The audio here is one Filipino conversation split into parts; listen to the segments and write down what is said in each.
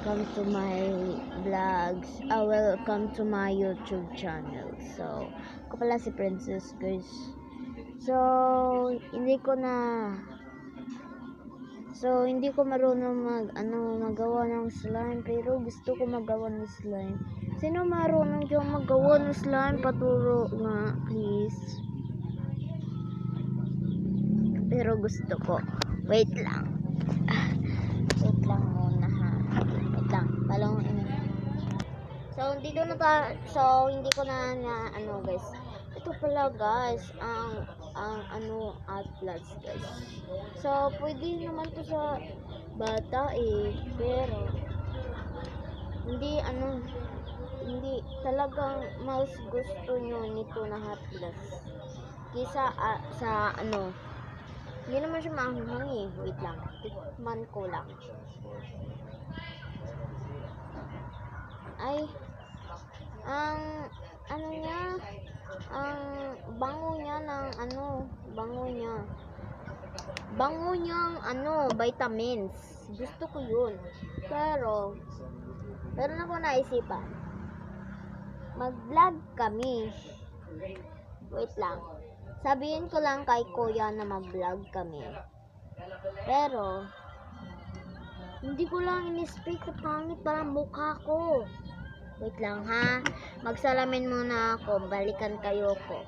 welcome to my vlogs. Welcome to my YouTube channel. So, ako pala si Princess, guys. So, hindi ko marunong magawa ng slime, pero gusto ko magawa ng slime. Sino marunong dyan magawa ng slime? Paturo nga, please. Pero gusto ko. Wait lang muna, ha. Wait lang. So, hindi ko na guys. Ito pala, guys, ang Atlas, guys. So, pwede naman to sa bata, pero hindi talagang mas gusto nyo nito na Atlas. Kisa hindi naman siya maanghang, Wait lang. Tikman ko lang. Ay, ang bango niyang vitamins. Gusto ko yun. Pero, meron ako naisipan. Mag-vlog kami. Wait lang. Sabihin ko lang kay kuya na mag-vlog kami. Pero, hindi ko lang in-expect na pangit parang mukha ko. Wait lang, ha. Magsalamin muna ako. Balikan kayo ko.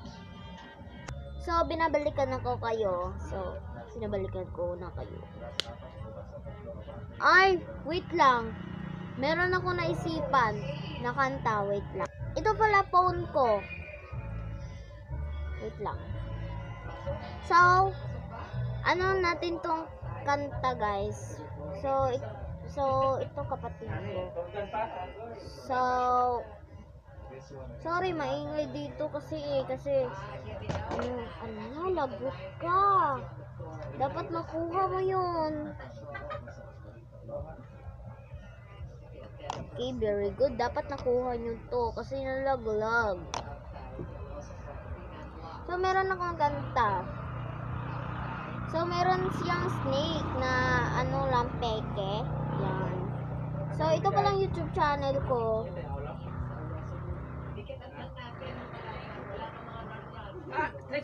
So, binabalikan ako kayo. So, binabalikan ko na kayo. Ay, wait lang. Meron ako naisipan na kanta. Wait lang. Ito pala phone ko. Wait lang. So, natin tong kanta, guys. So, ito kapatid ko. So, sorry, maingay dito kasi lagot ka. Dapat makuha mo yun. Okay, very good. Dapat nakuha nyo to kasi nalaglag. So, meron akong kanta. So, meron siyang snake na peke. Yan. So, ito palang YouTube channel ko.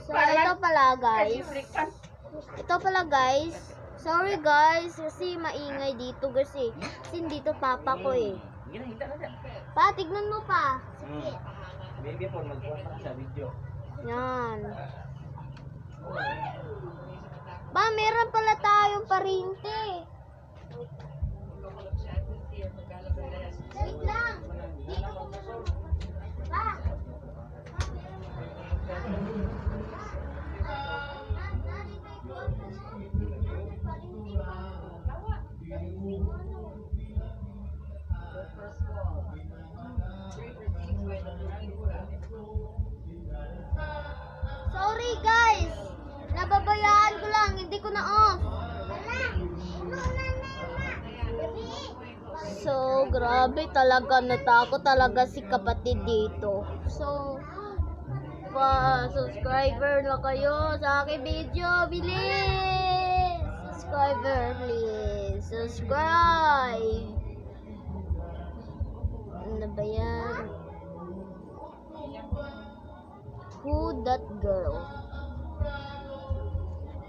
So, ito pala guys. Sorry guys, kasi maingay dito kasi dito papa ko Pa, tignan mo pa. Sige. Baby po, mag-post sa video. Yan. Ba, meron pala tayong parinte. Wait lang. Dito ko meron. Ba. Sorry guys. Nababayaan ko lang, hindi ko na off. So, grabe talaga, natakot talaga si kapatid dito. So, subscriber na kayo sa aking video, bilis! Subscriber, please. Subscribe. Ano ba yan? Who that girl?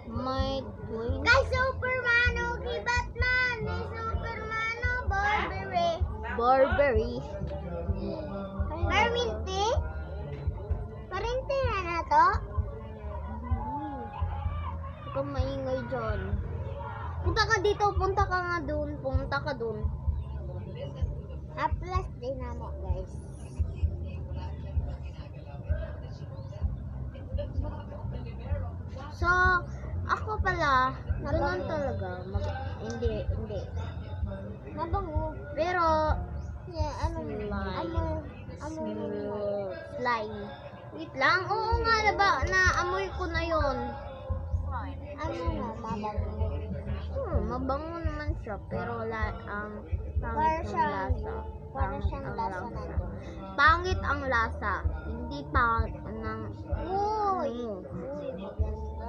My twin. Kay Superman, okay, Batman. May Superman, Barbary. Parminti? Parinte na to? Huwag kang maingay dyan. Punta ka dito, punta ka dun. Plus din na mo, guys. So, ako pala, ganun talaga. Hindi. Mabango. Pero, Yeah, slime. Wait lang. Oo nga, naamoy ko na yon. mabango. Mabango naman siya. Pero, Para siyang lasa lasa. na to. Pangit ang lasa. Hindi pangit ng... Uy, maganda.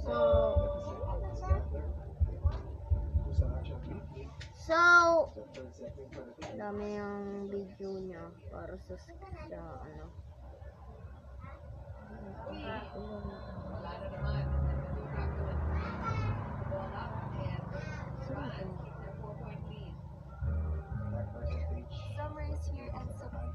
So, So, dami yung video niya para sa ano. Summer is here and summer.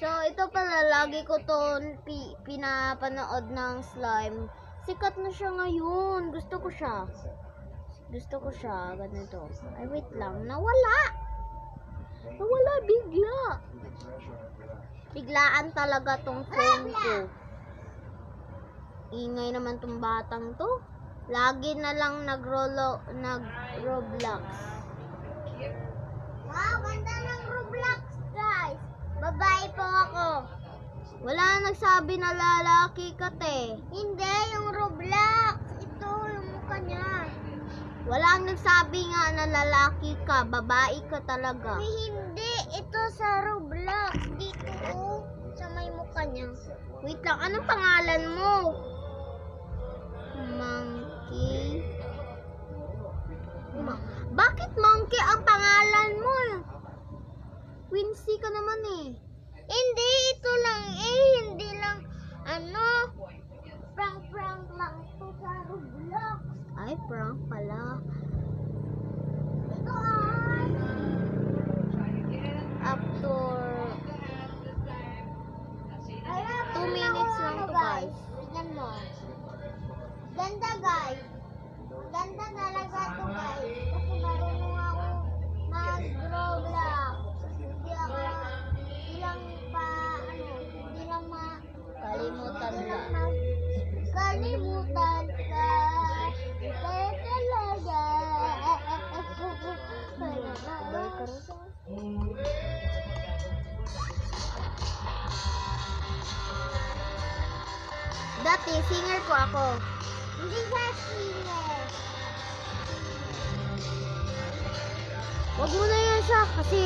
So, ito pala, lagi ko to pinapanood ng slime. Sikat na siya ngayon. Gusto ko siya. Gusto ko siya. Ganito. Ay, wait lang. Nawala. Nawala bigla. Biglaan talaga tong phone ko. Ingay naman tong batang to. Lagi na lang nag-Roblox. Wow, ganda ng Roblox, guys. Babae po ako. Wala nagsabi na lalaki ka, te. Hindi, yung Roblox. Ito, yung mukha niya. Walang nagsabi nga na lalaki ka, babae ka talaga. Uy, hindi. Ito sa Roblox. Dito, oh. Sa may mukha niya. Wait lang, anong pangalan mo? Monkey. Bakit Monkey ang pangalan mo? Quincy ka naman eh. Hindi, ito lang hindi lang, ano, prank lang ito sa Roblox. Ay, prank pala. Ito ay, After 2 minutes lang to, guys. Tignan mo. Ganda, guys. Ganda talaga to, guys. Kasi marunong ako mag-Roblox. Hindi ako, hindi lang Kalimutan lang. Kalimutan ka. Kaya talaga. Sabay ka rin. Dati, singer ko ako. Hindi siya singer. Wag mo na yan siya kasi